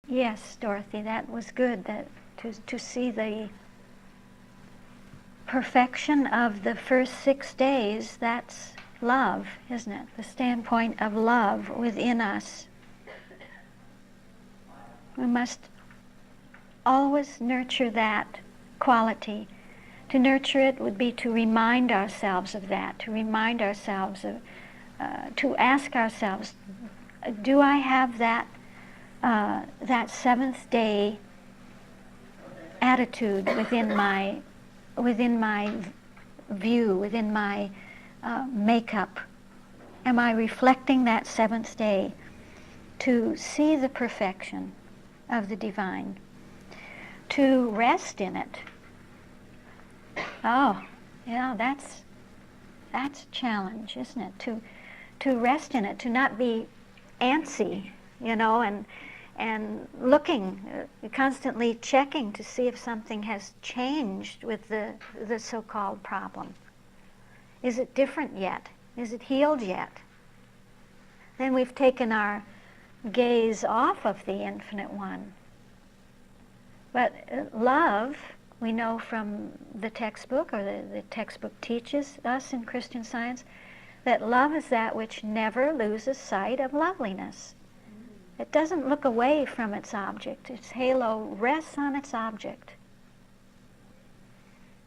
Yes, Dorothy, that was good. That to see the perfection of the first 6 days, that's love, isn't it? The standpoint of love within us. We must always nurture that quality. To nurture it would be to remind ourselves of that, to remind ourselves of, to ask ourselves, do I have that seventh day attitude within my view, within my makeup? Am I reflecting that seventh day to see the perfection of the divine, to rest in it? Oh, yeah, that's a challenge, isn't it? To rest in it, to not be antsy, and looking, constantly checking to see if something has changed with the so-called problem. Is it different yet? Is it healed yet? Then we've taken our gaze off of the Infinite One. But love, we know from the textbook, or the textbook teaches us in Christian Science, that love is that which never loses sight of loveliness. It doesn't look away from its object. Its halo rests on its object.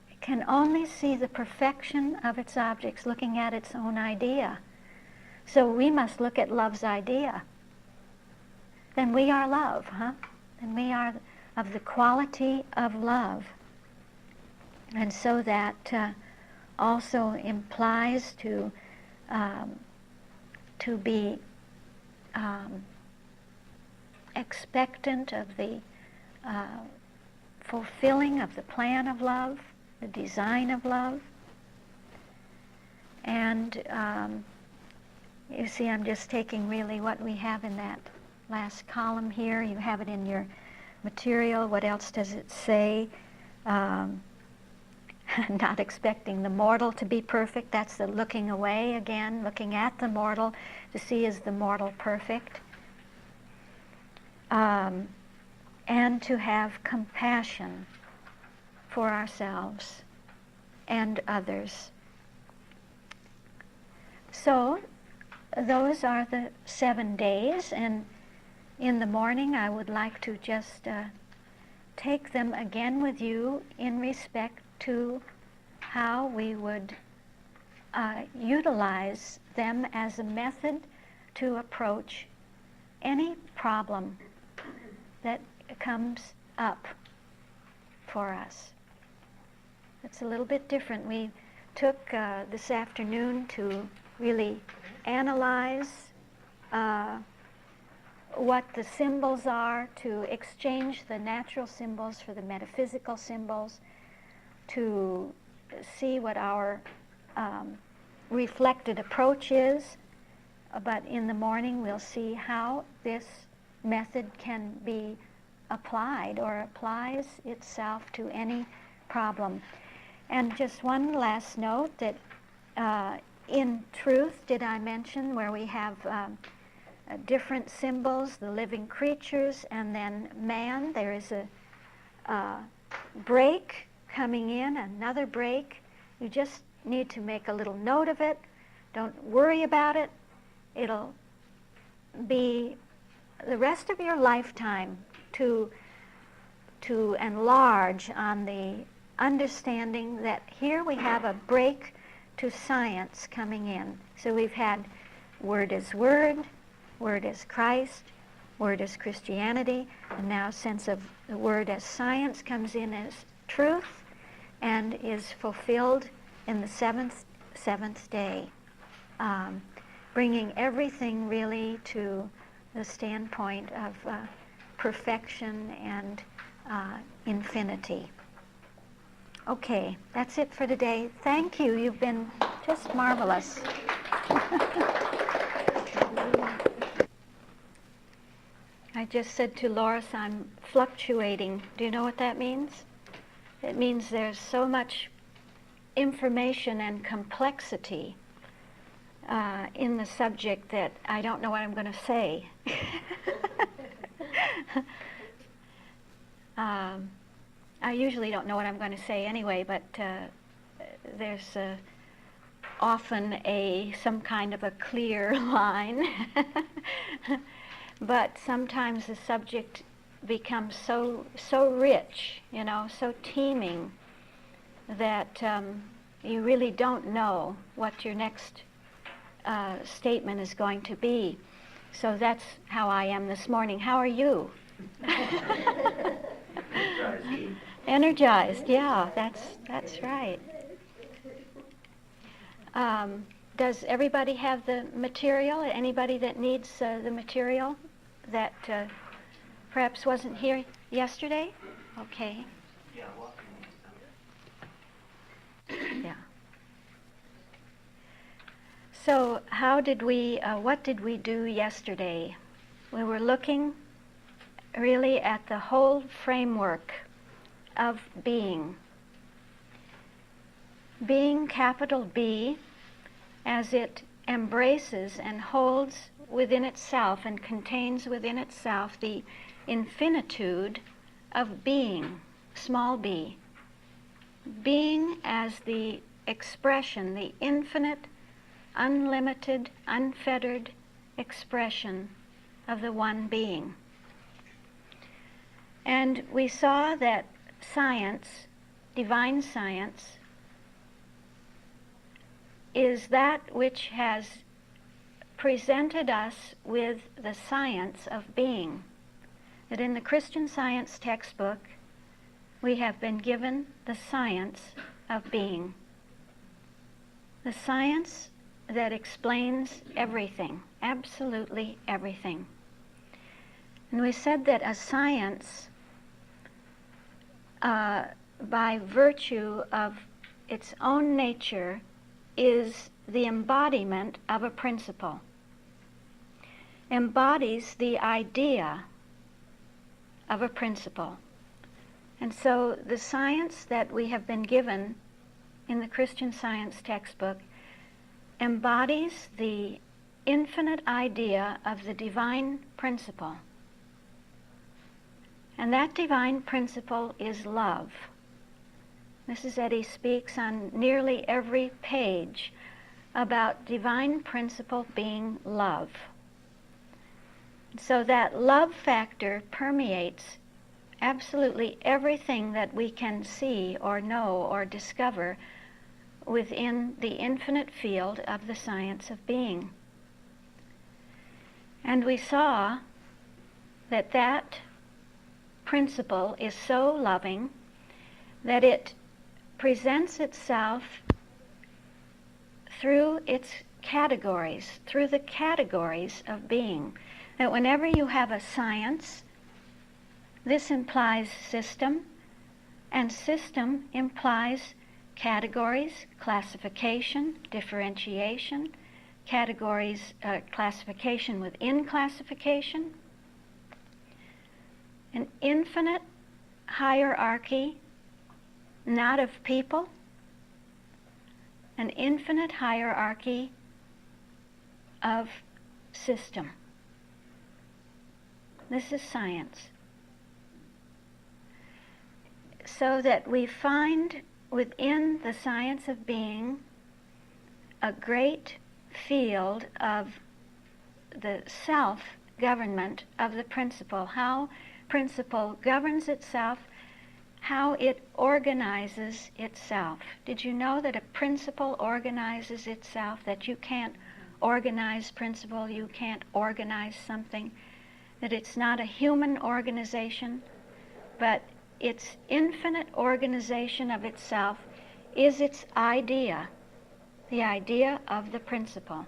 It can only see the perfection of its objects, looking at its own idea. So we must look at love's idea. Then we are love, huh? Then we are of the quality of love. And so that also implies to be expectant of the fulfilling of the plan of love, the design of love. And you see, I'm just taking really what we have in that last column here. You have it in your material. What else does it say? Not expecting the mortal to be perfect. That's the looking away again, looking at the mortal to see, is the mortal perfect? And to have compassion for ourselves and others. So those are the 7 days, and in the morning I would like to just take them again with you in respect to how we would utilize them as a method to approach any problem that comes up for us. It's a little bit different. We took this afternoon to really analyze what the symbols are, to exchange the natural symbols for the metaphysical symbols, to see what our reflected approach is. But in the morning we'll see how this method can be applied or applies itself to any problem. And just one last note that in truth, did I mention where we have different symbols, the living creatures, and then man, there is a break coming in, another break. You just need to make a little note of it. Don't worry about it. It'll be the rest of your lifetime to enlarge on the understanding that here we have a break to science coming in. So we've had word is word is Christ, word is Christianity, and now sense of the word as science comes in as truth and is fulfilled in the seventh day, bringing everything really to the standpoint of perfection and infinity. Okay, that's it for today. Thank you. You've been just marvelous. I just said to Loris, I'm fluctuating. Do you know what that means? It means there's so much information and complexity in the subject that I don't know what I'm going to say. I usually don't know what I'm going to say anyway, but there's often some kind of a clear line. But sometimes the subject becomes so rich, so teeming, that you really don't know what your next statement is going to be. So that's how I am this morning. How are you? Energized, yeah, that's right. Does everybody have the material? Anybody that needs the material that perhaps wasn't here yesterday? Okay. Yeah, welcome next time. Yeah. So what did we do yesterday? We were looking really at the whole framework of being. Being, capital B, as it embraces and holds within itself and contains within itself the infinitude of being, small b. Being as the expression, the infinite, unlimited, unfettered expression of the one being. And we saw that science, divine science, is that which has presented us with the science of being. That in the Christian Science textbook, we have been given the science of being. The science that explains everything, absolutely everything. And we said that a science, by virtue of its own nature, is the embodiment of a principle, embodies the idea of a principle. And so the science that we have been given in the Christian Science textbook embodies the infinite idea of the divine principle. And that divine principle is love. Mrs. Eddy speaks on nearly every page about divine principle being love. So that love factor permeates absolutely everything that we can see or know or discover within the infinite field of the science of being. And we saw that that principle is so loving that it presents itself through its categories, through the categories of being. That whenever you have a science, this implies system, and system implies categories, classification, differentiation, categories, classification within classification, an infinite hierarchy, not of people, an infinite hierarchy of system. This is science. So that we find within the science of being a great field of the self-government of the principle, how principle governs itself, how it organizes itself. Did you know that a principle organizes itself, that you can't organize principle, you can't organize something, that it's not a human organization, but its infinite organization of itself is its idea, the idea of the principle.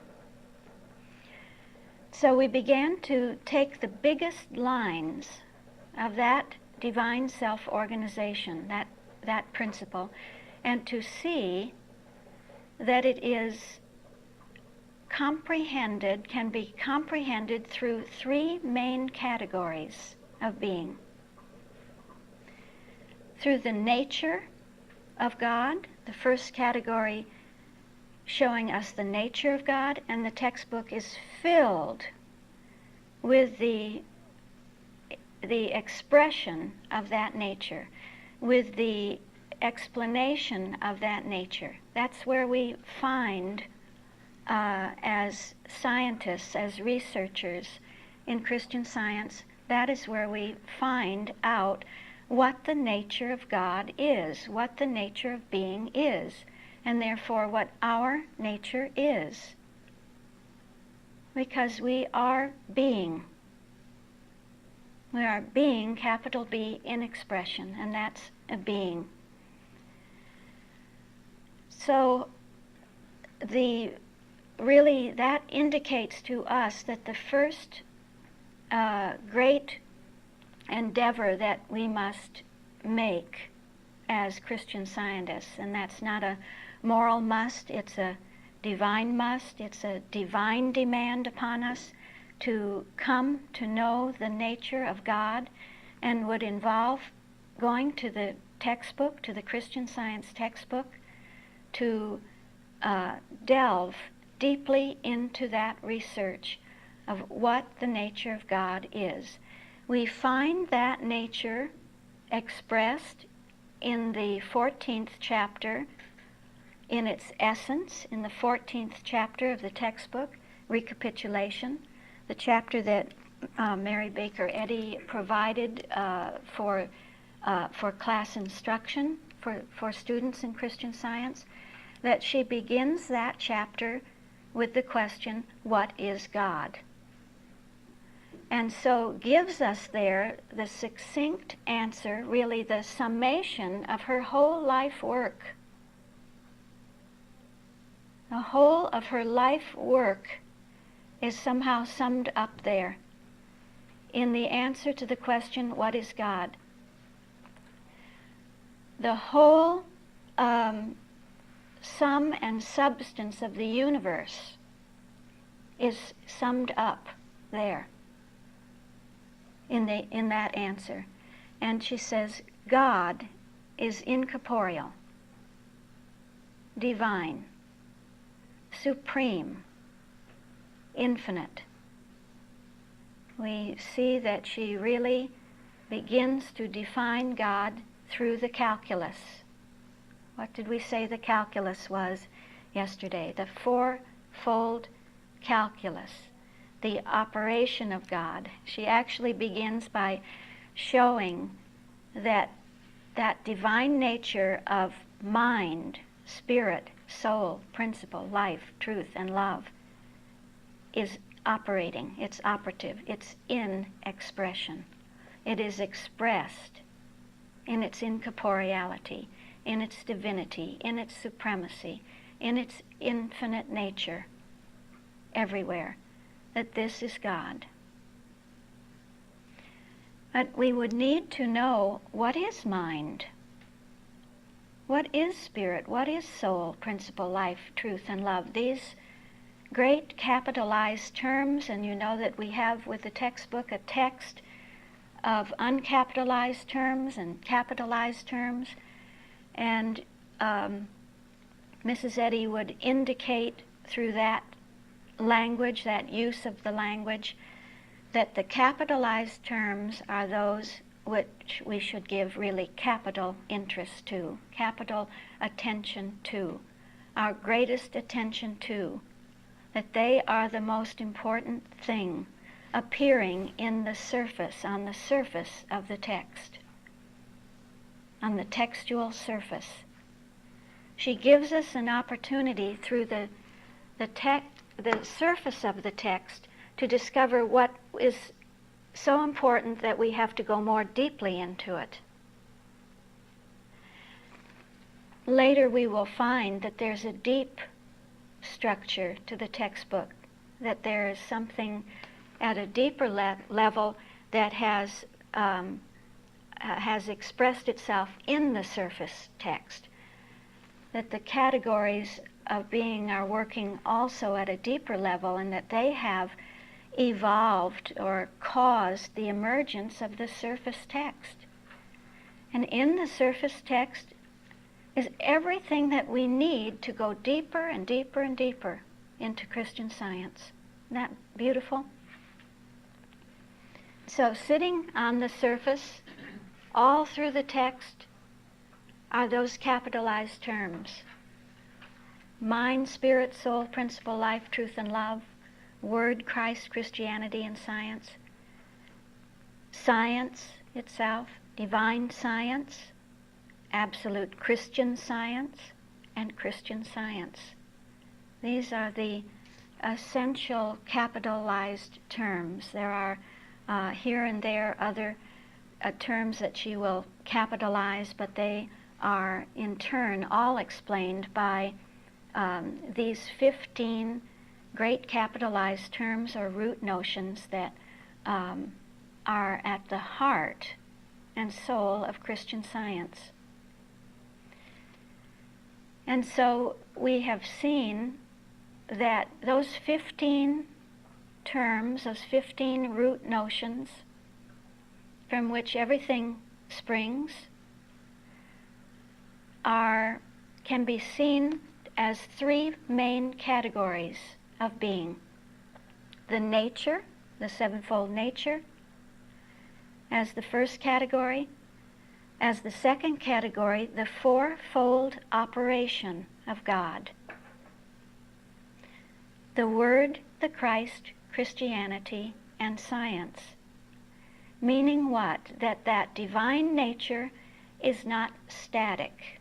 So we began to take the biggest lines of that divine self-organization, that principle, and to see that it is comprehended, can be comprehended through three main categories of being. Through the nature of God, the first category showing us the nature of God, and the textbook is filled with the expression of that nature. with the explanation of that nature. That's where we find, as scientists, as researchers in Christian Science, that is where we find out what the nature of God is, what the nature of being is, and therefore what our nature is. Because we are being. We are being, capital B, in expression, and that's a being. So really that indicates to us that the first great endeavor that we must make as Christian scientists, and that's not a moral must, it's a divine must, it's a divine demand upon us to come to know the nature of God, and would involve going to the textbook, to the Christian Science textbook, to delve deeply into that research of what the nature of God is. We find that nature expressed in the 14th chapter, in its essence, in the 14th chapter of the textbook, Recapitulation, the chapter that Mary Baker Eddy provided for class instruction for students in Christian Science, that she begins that chapter with the question, what is God? And so gives us there the succinct answer, really the summation of her whole life work. The whole of her life work is somehow summed up there in the answer to the question, what is God? The whole sum and substance of the universe is summed up there in that answer. And she says, God is incorporeal, divine, supreme, infinite. We see that she really begins to define God through the calculus. What did we say the calculus was yesterday? The fourfold calculus, the operation of God. She actually begins by showing that that divine nature of mind, spirit, soul, principle, life, truth, and love is operating, it's operative, it's in expression. It is expressed in its incorporeality, in its divinity, in its supremacy, in its infinite nature, everywhere, that this is God. But we would need to know, what is mind? What is spirit? What is soul, principle, life, truth, and love? These great capitalized terms, and you know that we have with the textbook a text of uncapitalized terms and capitalized terms. And Mrs. Eddy would indicate through that language, that use of the language, that the capitalized terms are those which we should give really capital interest to, capital attention to, our greatest attention to, that they are the most important thing appearing in the surface, on the surface of the text, on the textual surface. She gives us an opportunity through the surface of the text to discover what is so important that we have to go more deeply into it. Later we will find that there's a deep structure to the textbook, that there is something at a deeper level that has expressed itself in the surface text, that the categories of being are working also at a deeper level, and that they have evolved or caused the emergence of the surface text. And in the surface text is everything that we need to go deeper and deeper and deeper into Christian Science. Isn't that beautiful? So sitting on the surface all through the text are those capitalized terms. Mind, spirit, soul, principle, life, truth, and love. Word, Christ, Christianity, and science. Science itself, divine science, absolute Christian science, and Christian science. These are the essential capitalized terms. There are here and there other terms that she will capitalize, but they are in turn all explained by these 15 great capitalized terms or root notions that are at the heart and soul of Christian Science. And so we have seen that those 15 terms, those 15 root notions from which everything springs, can be seen as three main categories of being. The nature, the sevenfold nature, as the first category. As the second category, the fourfold operation of God. The Word, the Christ, Christianity, and science. Meaning what? That divine nature is not static.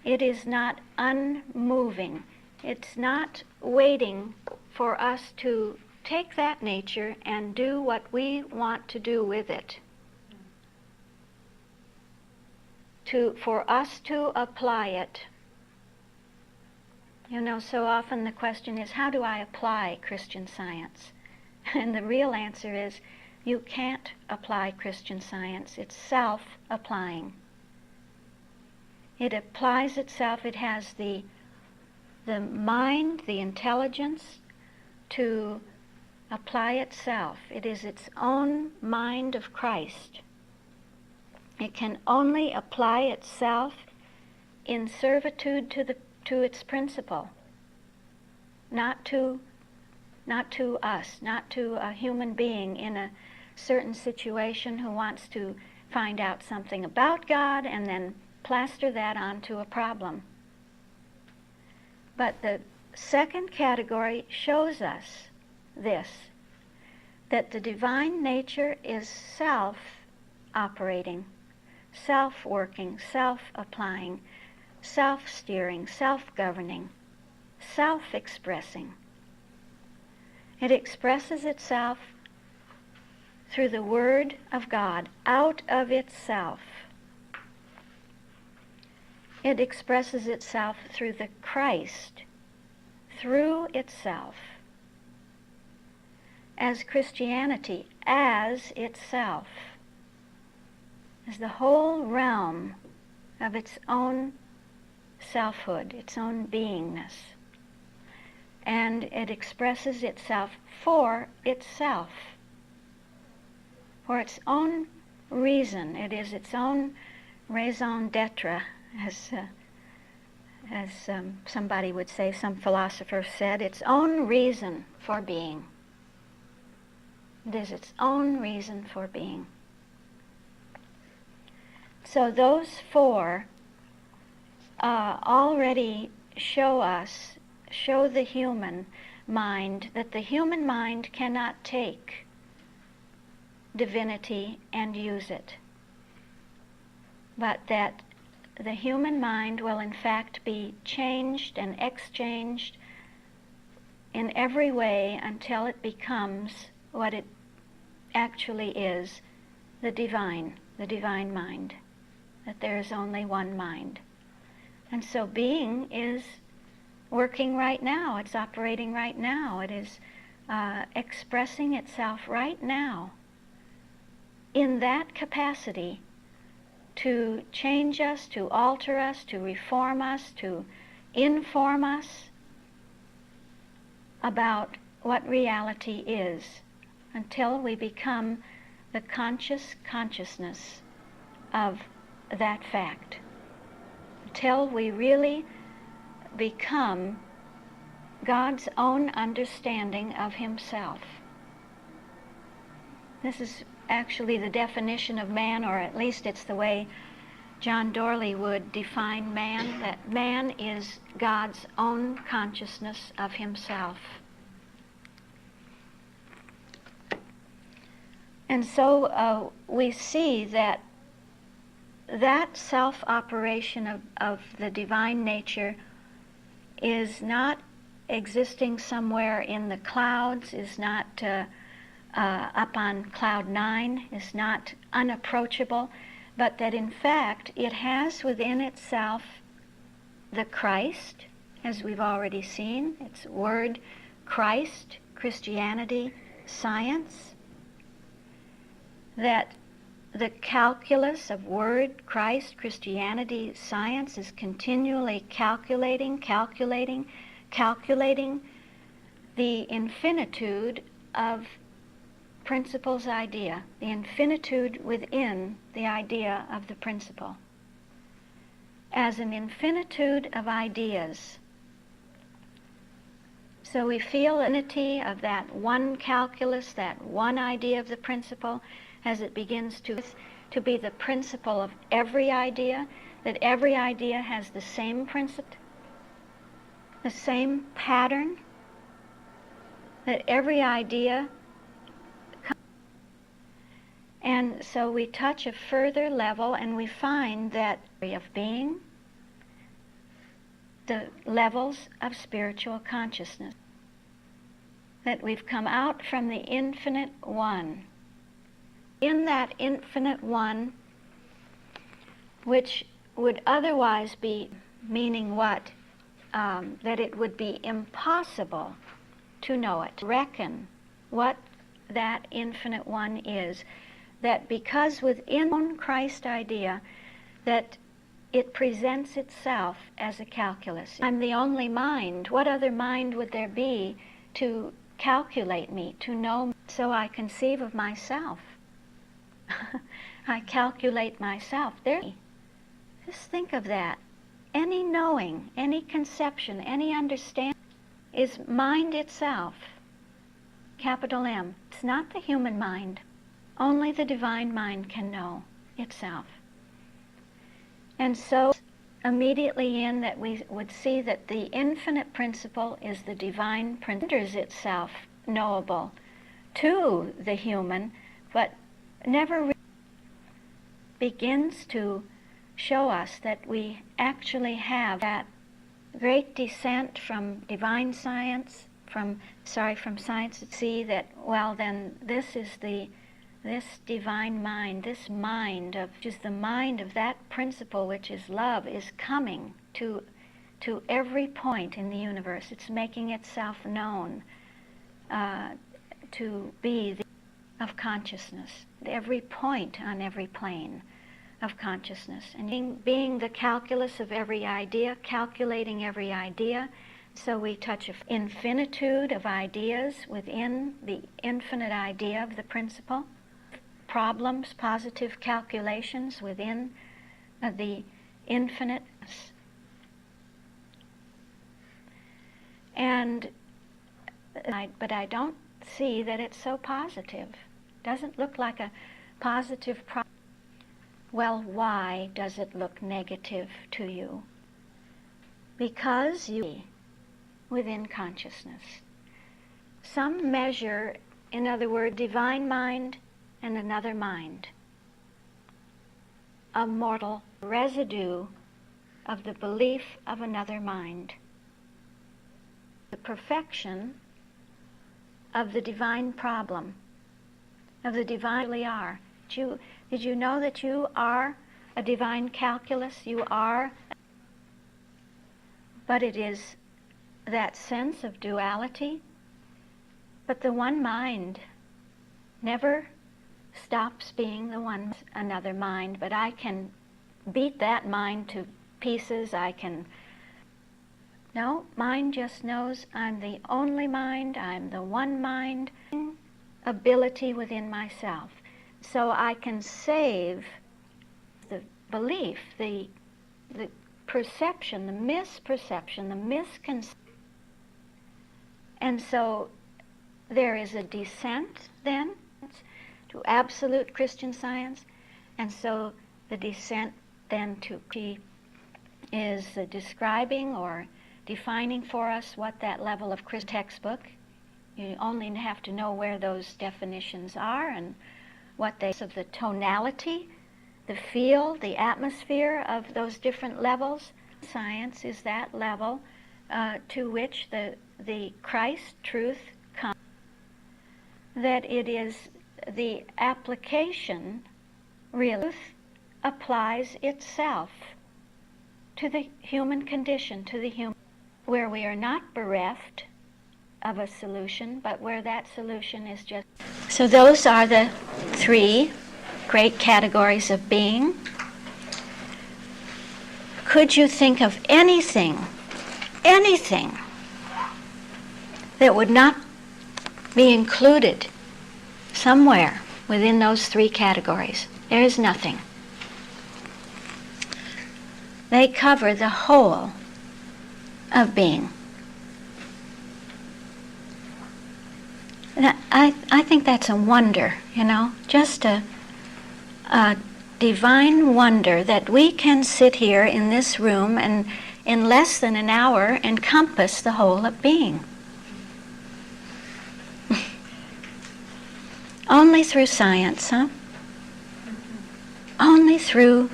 It is not unmoving. It's not waiting for us to take that nature and do what we want to do with it. For us to apply it. You know, so often the question is, how do I apply Christian Science? And the real answer is, you can't apply Christian Science. It's self-applying. It applies itself. It has the mind, the intelligence to apply itself. It is its own mind of Christ. It can only apply itself in servitude to its principle, not to us, not to a human being in a certain situation who wants to find out something about God and then plaster that onto a problem. But the second category shows us this, that the divine nature is self-operating, self-working, self-applying, self-steering, self-governing, self-expressing. It expresses itself through the Word of God, out of itself. It expresses itself through the Christ, through itself, as Christianity, as itself, as the whole realm of its own selfhood, its own beingness. And it expresses itself for itself, for its own reason. It is its own raison d'etre, as somebody would say, some philosopher said, its own reason for being. It is its own reason for being. So those four already show the human mind, that the human mind cannot take divinity and use it, but that the human mind will in fact be changed and exchanged in every way until it becomes what it actually is, the divine mind, that there is only one mind. And so being is working right now, it's operating right now, it is expressing itself right now in that capacity to change us, to alter us, to reform us, to inform us about what reality is, until we become the conscious consciousness of that fact, until we really become God's own understanding of himself. This is actually the definition of man, or at least it's the way John Dorley would define man, that man is God's own consciousness of himself. And so we see that that self-operation of the divine nature is not existing somewhere in the clouds, is not up on cloud 9, is not unapproachable, but that in fact it has within itself the Christ, as we've already seen. It's Word, Christ, Christianity, science. That the calculus of Word, Christ, Christianity, science is continually calculating the infinitude of principle's idea, the infinitude within the idea of the principle. As an infinitude of ideas. So we feel the unity of that one calculus, that one idea of the principle, as it begins to be the principle of every idea, that every idea has the same principle, the same pattern, that every idea. And so we touch a further level and we find that of being, the levels of spiritual consciousness, that we've come out from the infinite one. In that infinite one, which would otherwise be, meaning what? That it would be impossible to know it, reckon what that infinite one is. That because within Christ idea, that it presents itself as a calculus. I'm the only mind. What other mind would there be to calculate me, to know me? So I conceive of myself. I calculate myself. Just think of that. Any knowing, any conception, any understanding is mind itself. Capital M. It's not the human mind. Only the divine mind can know itself. And so immediately in that we would see that the infinite principle is the divine principle, renders itself knowable to the human, but never begins to show us that we actually have that great descent from divine science, from science, to see that, well, then this divine mind, this mind of, just the mind of that principle which is love, is coming to every point in the universe. It's making itself known to be of consciousness, at every point on every plane of consciousness. And being the calculus of every idea, calculating every idea, so we touch an infinitude of ideas within the infinite idea of the principle. Problems, positive calculations within the infinite. And but I don't see that it's so positive. Doesn't look like a positive problem. Well, why does it look negative to you? Because you within consciousness. Some measure, in other words, divine mind and another mind, a mortal residue of the belief of another mind, the perfection of the divine problem, of the divine really are. Did you know that you are a divine calculus? You are, but it is that sense of duality. But the one mind never stops being the one, another mind, but I can beat that mind to pieces. No, mind just knows I'm the only mind, I'm the one mind, ability within myself. So I can save the belief, the perception, the misperception, the misconception. And so there is a descent then to absolute Christian Science, and so the descent then she is describing or defining for us what that level of Christian textbook. You only have to know where those definitions are and what they of the tonality, the feel, the atmosphere of those different levels. Science is that level to which the Christ truth comes. That it is the application, really, applies itself to the human condition, to the human, where we are not bereft of a solution, but where that solution is just. So those are the three great categories of being. Could you think of anything that would not be included somewhere within those three categories? There is nothing. They cover the whole of being. And I think that's a wonder, just a divine wonder that we can sit here in this room and in less than an hour encompass the whole of being. Only through science, huh? Only through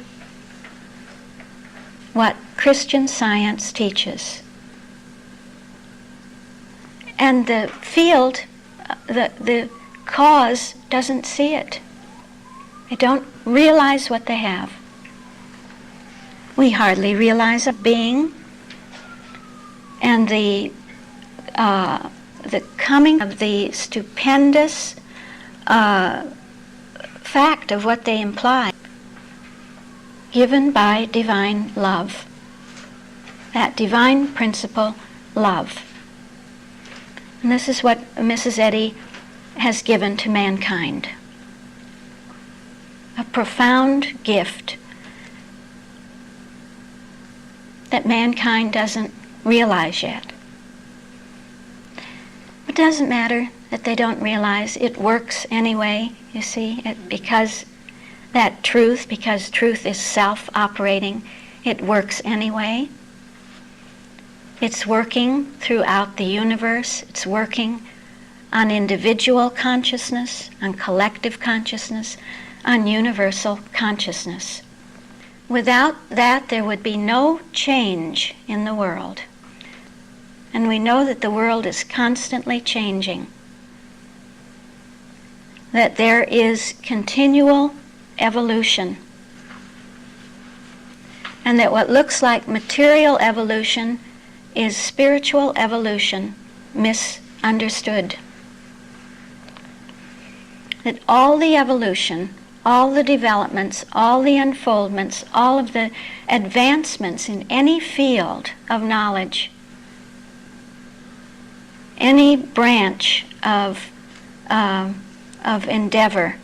what Christian Science teaches. And the field, the cause doesn't see it. They don't realize what they have. We hardly realize a being, and the coming of the stupendous fact of what they imply, given by divine love. That divine principle, love. And this is what Mrs. Eddy has given to mankind. A profound gift that mankind doesn't realize yet. It doesn't matter that they don't realize. It works anyway, you see, because truth is self-operating, it works anyway. It's working throughout the universe. It's working on individual consciousness, on collective consciousness, on universal consciousness. Without that, there would be no change in the world. And we know that the world is constantly changing. That there is continual evolution. And that what looks like material evolution is spiritual evolution misunderstood. That all the evolution, all the developments, all the unfoldments, all of the advancements in any field of knowledge, any branch of endeavor,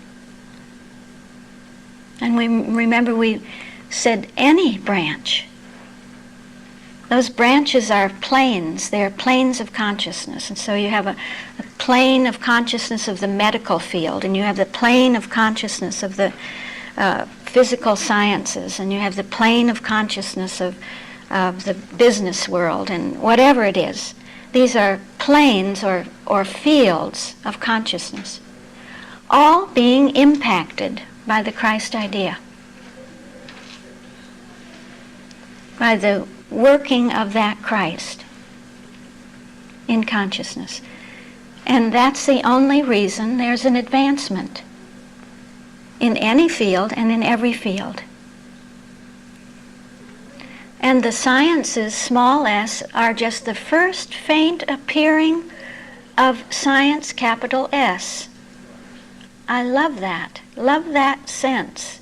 and we said any branch. Those branches are planes. They are planes of consciousness. And so you have a plane of consciousness of the medical field, and you have the plane of consciousness of the physical sciences, and you have the plane of consciousness of the business world, and whatever it is. These are planes or fields of consciousness, all being impacted by the Christ idea, by the working of that Christ in consciousness. And that's the only reason there's an advancement in any field and in every field. And the sciences, small s, are just the first faint appearing of science, capital S. I love that sense.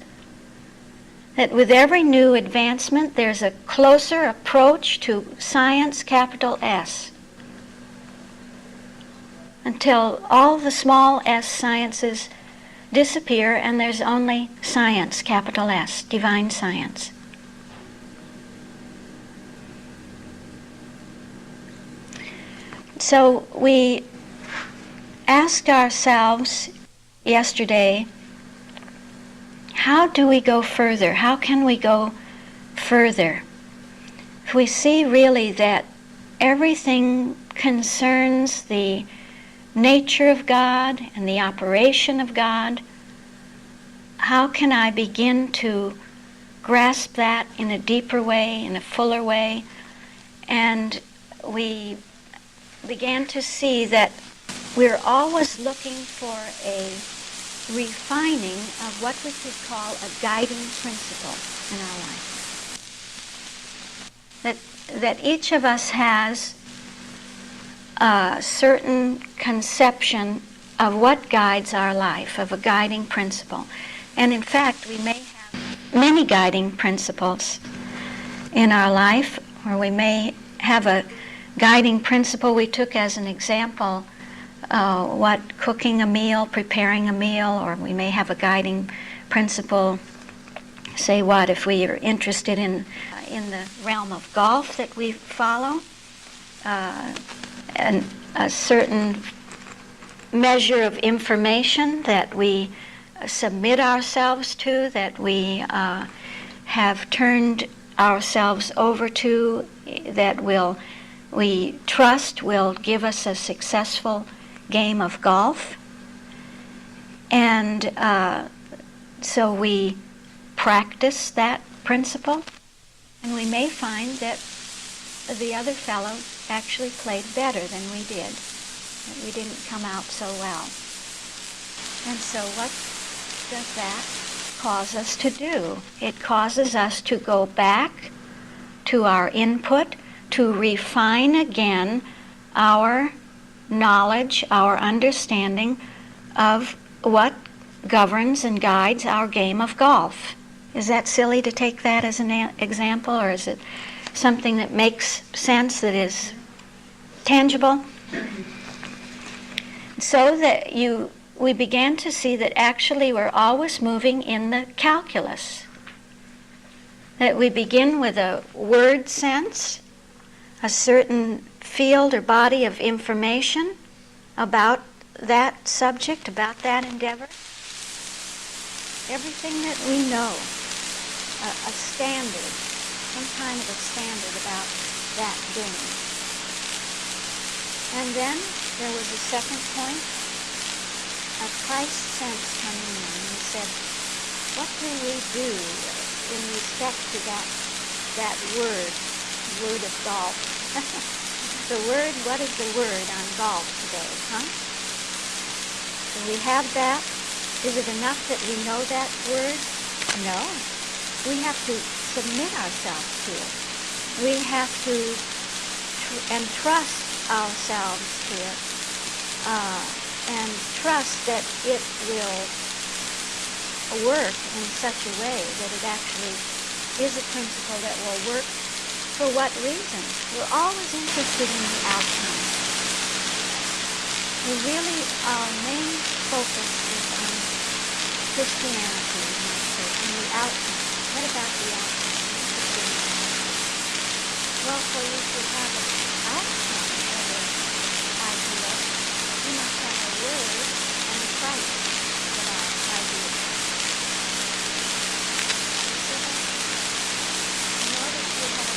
That with every new advancement, there's a closer approach to science, capital S, until all the small s sciences disappear and there's only science, capital S, divine science. So we asked ourselves yesterday, how do we go further? How can we go further? If we see really that everything concerns the nature of God and the operation of God, how can I begin to grasp that in a deeper way, in a fuller way? And we began to see that we're always looking for a refining of what we could call a guiding principle in our life. That each of us has a certain conception of what guides our life, of a guiding principle. And in fact, we may have many guiding principles in our life, or we may have a guiding principle we took as an example, cooking a meal, preparing a meal, or we may have a guiding principle, say if we are interested in the realm of golf that we follow, and a certain measure of information that we submit ourselves to, that we have turned ourselves over to, that we trust will give us a successful game of golf. And so we practice that principle, and we may find that the other fellow actually played better than we did. That we didn't come out so well. And so what does that cause us to do? It causes us to go back to our input, to refine again our knowledge, our understanding of what governs and guides our game of golf. Is that silly to take that as an example, or is it something that makes sense, that is tangible? So that we began to see that actually we're always moving in the calculus. That we begin with a word sense, a certain field or body of information about that subject, about that endeavor. Everything that we know, a standard, some kind of a standard about that game. And then there was a second point, a Christ sense coming in. He said, what do we do in respect to that word of golf? The word, what is the word on golf today, huh? Do we have that? Is it enough that we know that word? No. We have to submit ourselves to it. We have to entrust ourselves to it, and trust that it will work in such a way that it actually is a principle that will work. For what reason? We're always interested in the outcome. Our main focus is on Christianity, and the outcome. What about the outcome? Well, for you to have an outcome of an idea, you must have a word and a Christ for that idea. In order to have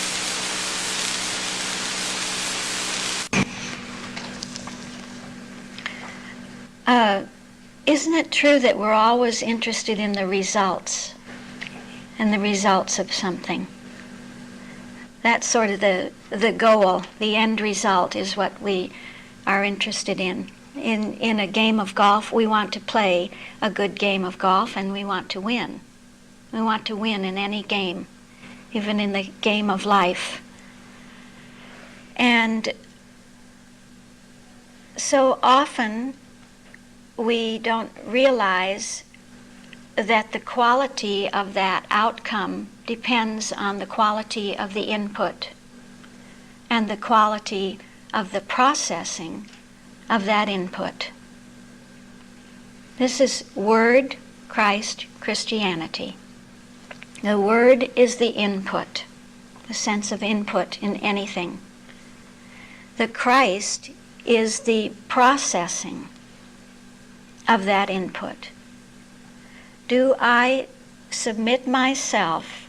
isn't it true that we're always interested in the results and the results of something? That's sort of the goal, the end result is what we are interested in. In a game of golf, we want to play a good game of golf, and we want to win. We want to win in any game, even in the game of life. And so often we don't realize that the quality of that outcome depends on the quality of the input and the quality of the processing of that input. This is Word, Christ, Christianity. The Word is the input, the sense of input in anything. The Christ is the processing of that input. Do I submit myself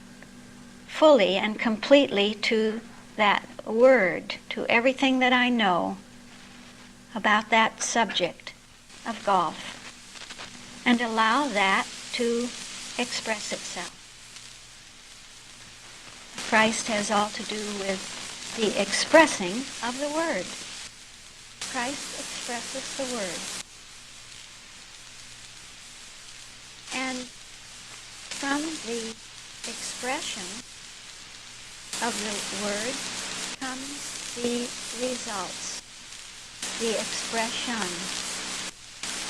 fully and completely to that word, to everything that I know about that subject of golf, and allow that to express itself. Christ has all to do with the expressing of the word. Christ expresses the word. And from the expression of the word comes the results, the expression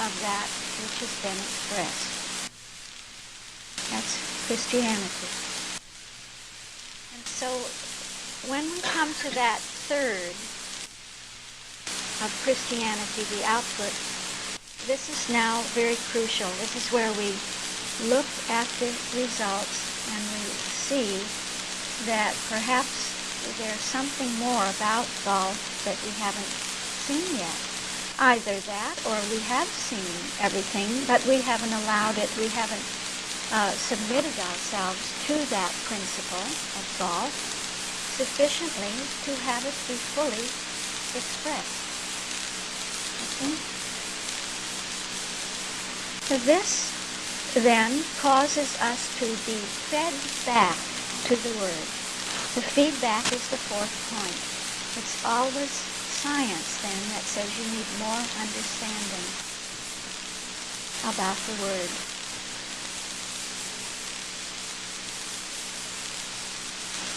of that which has been expressed. That's Christianity. And so when we come to that third of Christianity, the output, this is now very crucial. This is where we look at the results and we see that perhaps there's something more about golf that we haven't seen yet. Either that, or we have seen everything, but we haven't allowed it, we haven't submitted ourselves to that principle of golf sufficiently to have it be fully expressed. Okay? So this then causes us to be fed back to the word. The feedback is the fourth point. It's always science then that says you need more understanding about the word.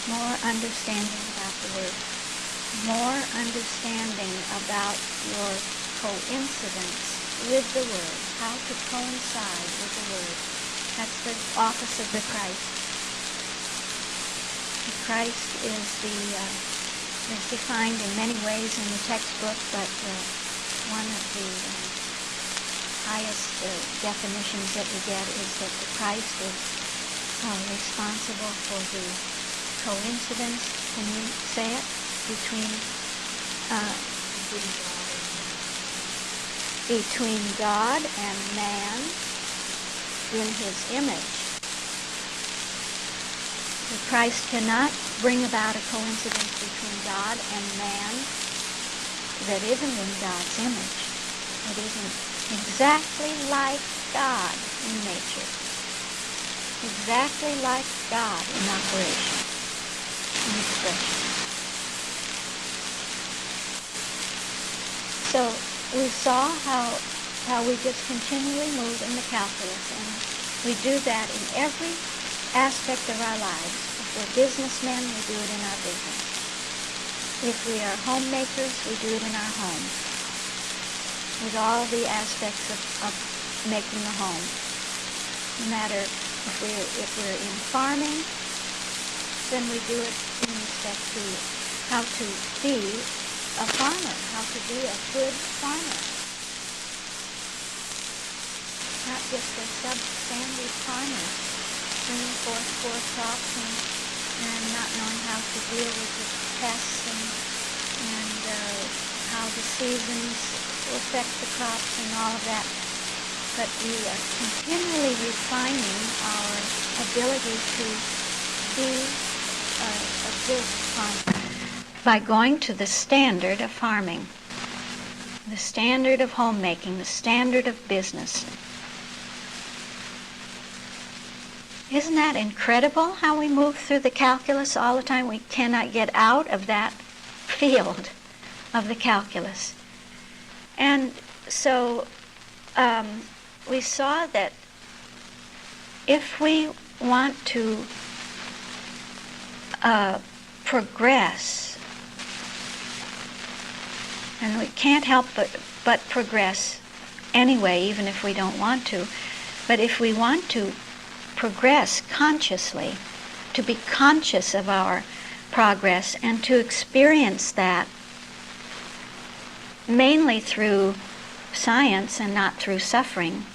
More understanding about the word. More understanding about your coincidence with the word. How to coincide with the word. That's the office of the Christ. The Christ is defined in many ways in the textbook, but one of the highest definitions that we get is that the Christ is responsible for the coincidence, can you say it, between God and man in his image. The Christ cannot bring about a coincidence between God and man that isn't in God's image. It isn't exactly like God in nature. Exactly like God in operation, in expression. So we saw how we just continually move in the calculus, and we do that in every aspect of our lives. If we're businessmen, we do it in our business. If we are homemakers, we do it in our home, with all the aspects of making a home. No matter if we're in farming, then we do it in respect to how to be a farmer, how to be a good farmer. Not just a substandard farmer, bringing forth poor crops and not knowing how to deal with the pests and how the seasons affect the crops and all of that. But we are continually refining our ability to be a good farmer by going to the standard of farming, the standard of homemaking, the standard of business. Isn't that incredible how we move through the calculus all the time? We cannot get out of that field of the calculus. And so we saw that if we want to progress, and we can't help but progress anyway, even if we don't want to, but if we want to progress consciously, to be conscious of our progress and to experience that mainly through science and not through suffering.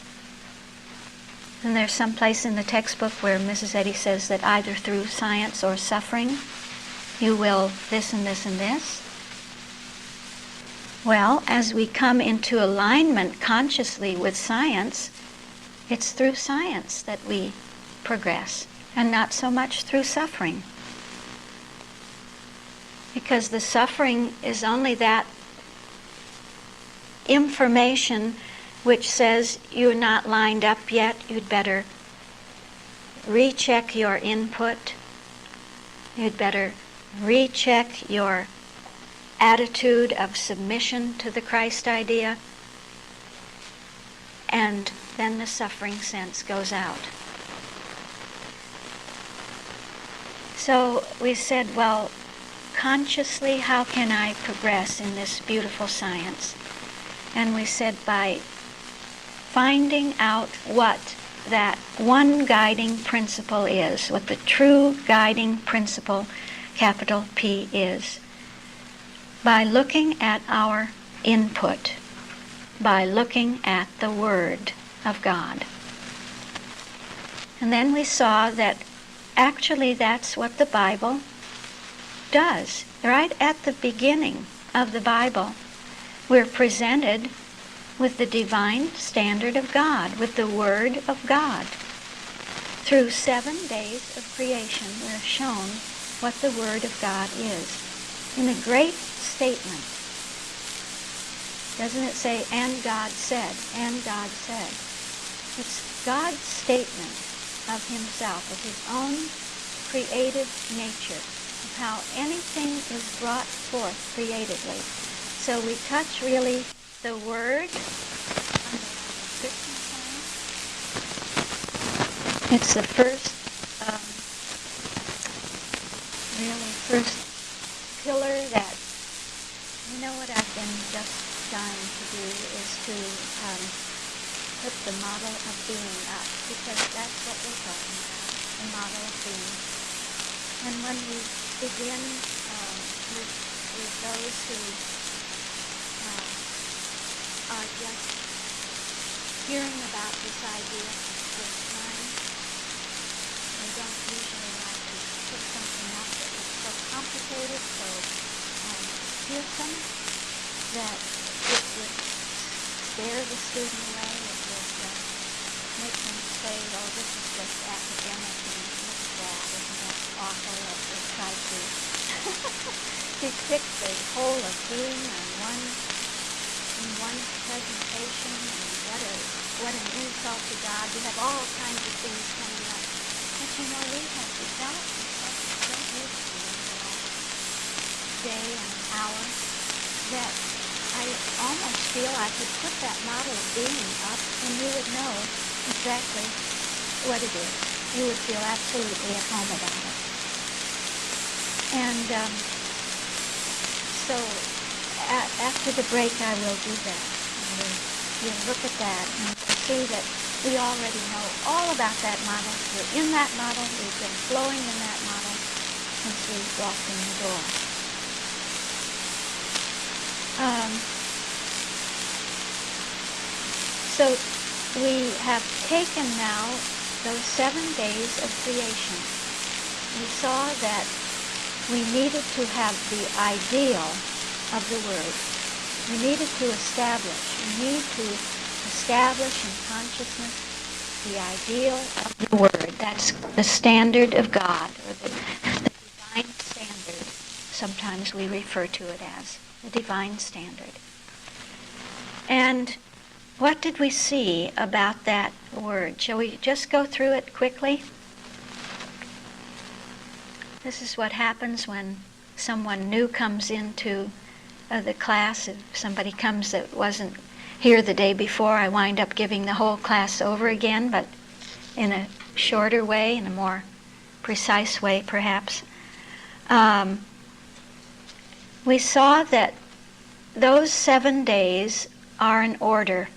And there's some place in the textbook where Mrs. Eddy says that either through science or suffering you will this and this and this. Well, as we come into alignment consciously with science, it's through science that we progress, and not so much through suffering. Because the suffering is only that information which says you're not lined up yet, you'd better recheck your input, you'd better recheck your attitude of submission to the Christ idea, and then the suffering sense goes out. So we said, well, consciously, how can I progress in this beautiful science? And we said by finding out what that one guiding principle is, what the true guiding principle, capital P, is, by looking at our input, by looking at the Word of God. And then we saw that actually that's what the Bible does. Right at the beginning of the Bible, we're presented with the divine standard of God, with the Word of God. Through 7 days of creation, we're shown what the Word of God is. In a great statement. Doesn't it say, and God said, and God said? It's God's statement of himself, of his own creative nature, of how anything is brought forth creatively. So we touch really the Word on the Christian side. It's the first, really first pillar that, you know what I've been just dying to do is to put the model of being up, because that's what we're talking about, the model of being. And when we begin with those who are just hearing about this idea for the first time, they don't usually like to put something up that is so complicated, so fearsome, that it would scare the student away. It would make them say, oh, this is just academic, and look at that, isn't that awful? That they try to depict the whole of being in one presentation, and what an insult to God. You have all kinds of things coming up. But you know, we have developed such a great day and hour that I almost feel I could put that model of being up and you would know exactly what it is. You would feel absolutely at home about it. And so after the break I will do that. We'll look at that and see that we already know all about that model. We're in that model. We've been flowing in that model since we walked in the door. So we have taken now those 7 days of creation. We saw that we needed to have the ideal of the Word. We needed to establish. We need to establish in consciousness the ideal of the Word. That's the standard of God, or the divine standard. Sometimes we refer to it as the divine standard. And what did we see about that Word? Shall we just go through it quickly? This is what happens when someone new comes into the class. If somebody comes that wasn't here the day before, I wind up giving the whole class over again, but in a shorter way, in a more precise way, perhaps. We saw that those 7 days are an order.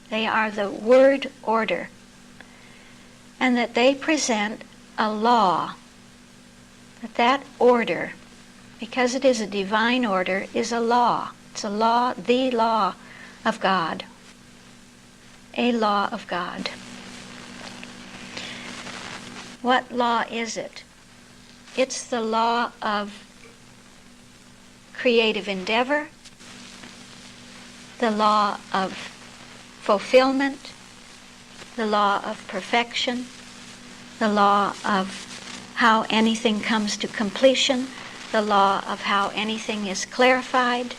They are the Word order. And that they present a law. That order, because it is a divine order, is a law. It's a law, the law of God. A law of God. What law is it? It's the law of creative endeavor, the law of fulfillment, the law of perfection, the law of how anything comes to completion, the law of how anything is clarified.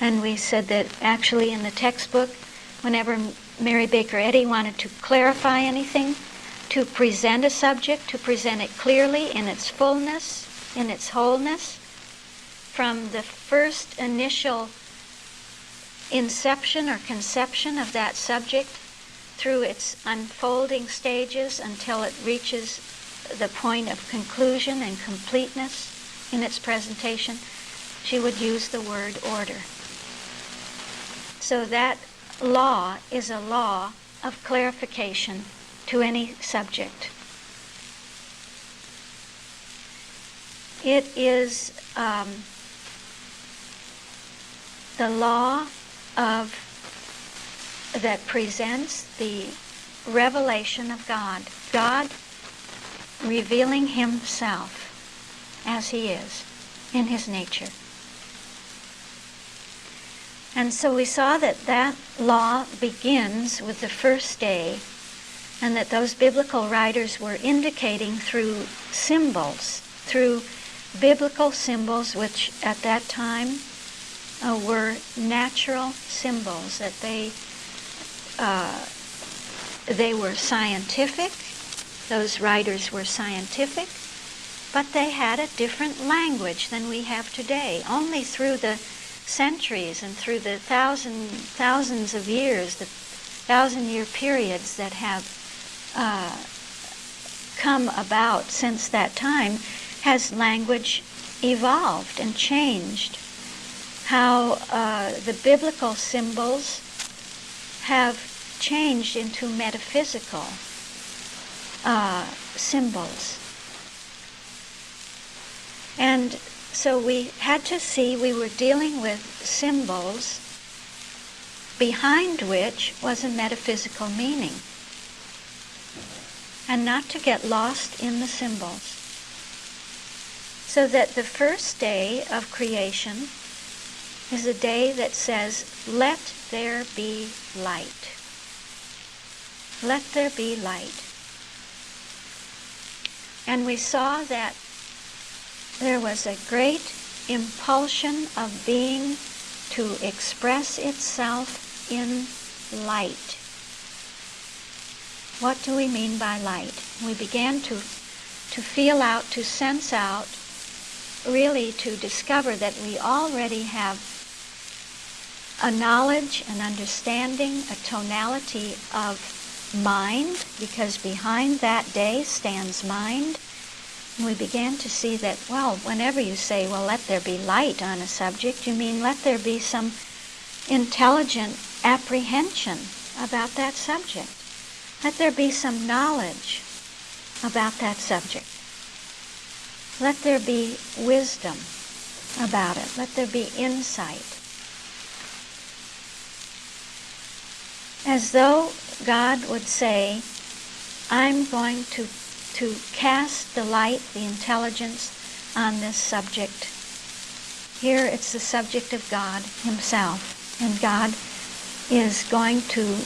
And we said that actually in the textbook, whenever Mary Baker Eddy wanted to clarify anything, to present a subject, to present it clearly in its fullness, in its wholeness, from the first initial inception or conception of that subject through its unfolding stages until it reaches the point of conclusion and completeness in its presentation, she would use the word order. So that law is a law of clarification to any subject. It is the law that presents the revelation of God. God revealing himself as he is in his nature. And so we saw that that law begins with the first day, and that those biblical writers were indicating through symbols, through biblical symbols, which at that time were natural symbols, that they were scientific. Those writers were scientific, but they had a different language than we have today. Only through the centuries and through the thousands of years, the 1,000-year periods that have come about since that time, has language evolved and changed. How the biblical symbols have changed into metaphysical symbols. And so we had to see we were dealing with symbols behind which was a metaphysical meaning, and not to get lost in the symbols. So that the first day of creation is a day that says, let there be light. Let there be light. And we saw that there was a great impulsion of being to express itself in light. What do we mean by light? We began to feel out, to sense out, really to discover that we already have a knowledge, an understanding, a tonality of mind, because behind that day stands mind. And we began to see that, well, whenever you say, well, let there be light on a subject, you mean let there be some intelligent apprehension about that subject. Let there be some knowledge about that subject. Let there be wisdom about it. Let there be insight. As though God would say, I'm going to cast the light, the intelligence on this subject. Here it's the subject of God himself, and God is going to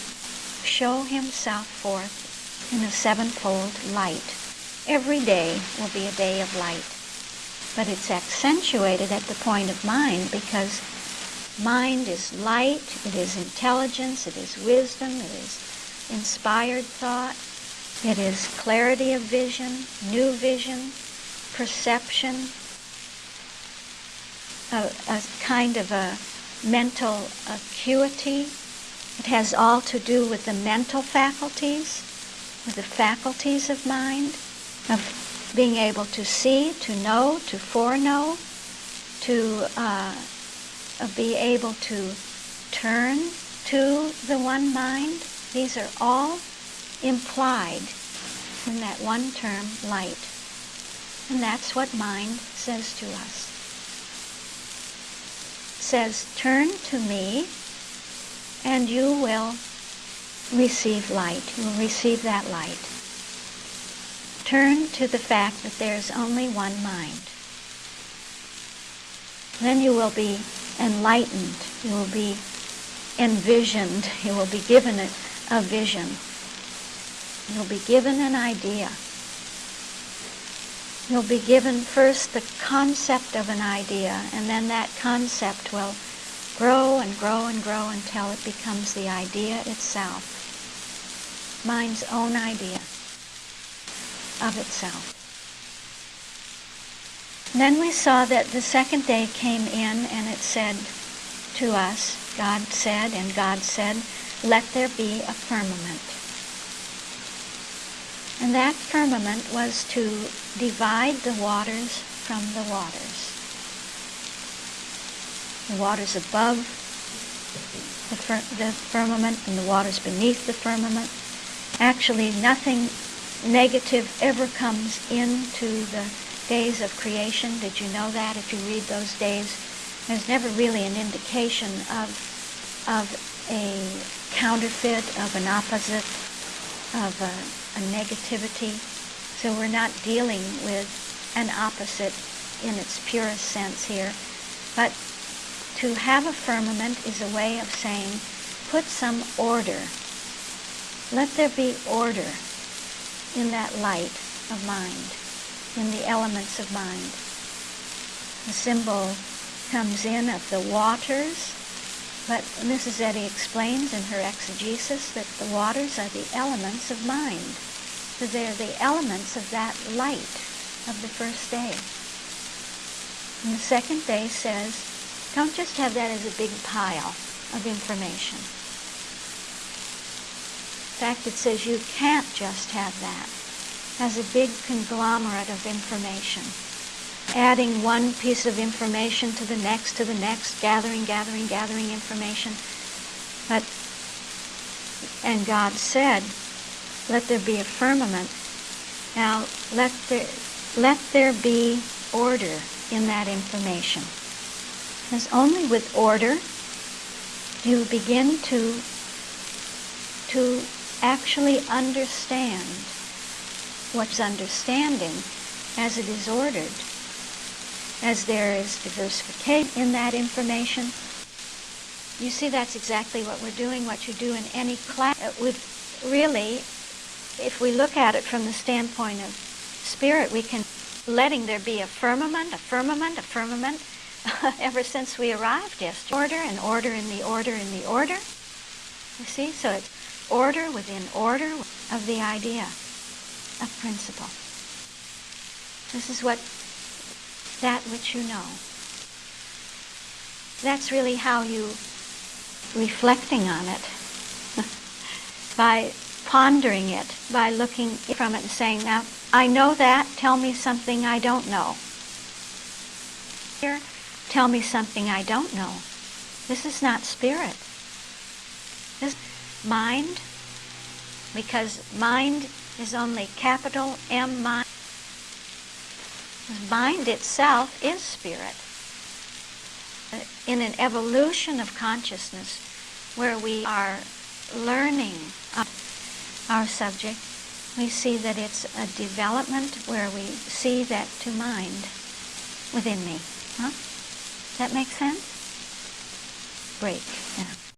show himself forth in a sevenfold light. Every day will be a day of light, but it's accentuated at the point of mind, because mind is light, it is intelligence, it is wisdom, it is inspired thought, it is clarity of vision, new vision, perception, a kind of a mental acuity. It has all to do with the mental faculties, with the faculties of mind, of being able to see, to know, to foreknow, to be able to turn to the one mind. These are all implied in that one term, light. And that's what mind says to us. It says, turn to me and you will receive light. You will receive that light. Turn to the fact that there is only one mind. Then you will be enlightened. You will be envisioned. You will be given a vision. You'll be given an idea. You'll be given first the concept of an idea, and then that concept will grow and grow and grow until it becomes the idea itself. Mind's own idea of itself. Then we saw that the second day came in and it said to us, God said, let there be a firmament. And that firmament was to divide the waters from the waters. The waters above the firmament and the waters beneath the firmament. Actually, nothing negative ever comes into the days of creation. Did you know that? If you read those days, there's never really an indication of a counterfeit, of an opposite, of a negativity. So we're not dealing with an opposite in its purest sense here. But to have a firmament is a way of saying, put some order. Let there be order in that light of mind, in the elements of mind. The symbol comes in of the waters, but Mrs. Eddy explains in her exegesis that the waters are the elements of mind. So they're the elements of that light of the first day. And the second day says, don't just have that as a big pile of information. In fact, it says you can't just have that as a big conglomerate of information, adding one piece of information to the next, gathering information. And God said, let there be a firmament. Now, let there be order in that information. Because only with order you begin to actually understand what's understanding as it is ordered. As there is diversification in that information. You see, that's exactly what we're doing, what you do in any class. Really, if we look at it from the standpoint of spirit, we can, letting there be a firmament, ever since we arrived yesterday. Order and order in the order in the order. You see, so it's order within order of the idea of principle. This is that which you know. That's really how you, reflecting on it, by pondering it, by looking from it and saying, now, I know that, tell me something I don't know. Here, tell me something I don't know. This is not spirit. This is mind, because mind is only capital M mind. Mind itself is spirit. In an evolution of consciousness where we are learning our subject, we see that it's a development where we see that to mind within me. Huh? Does that make sense? Great. Yeah.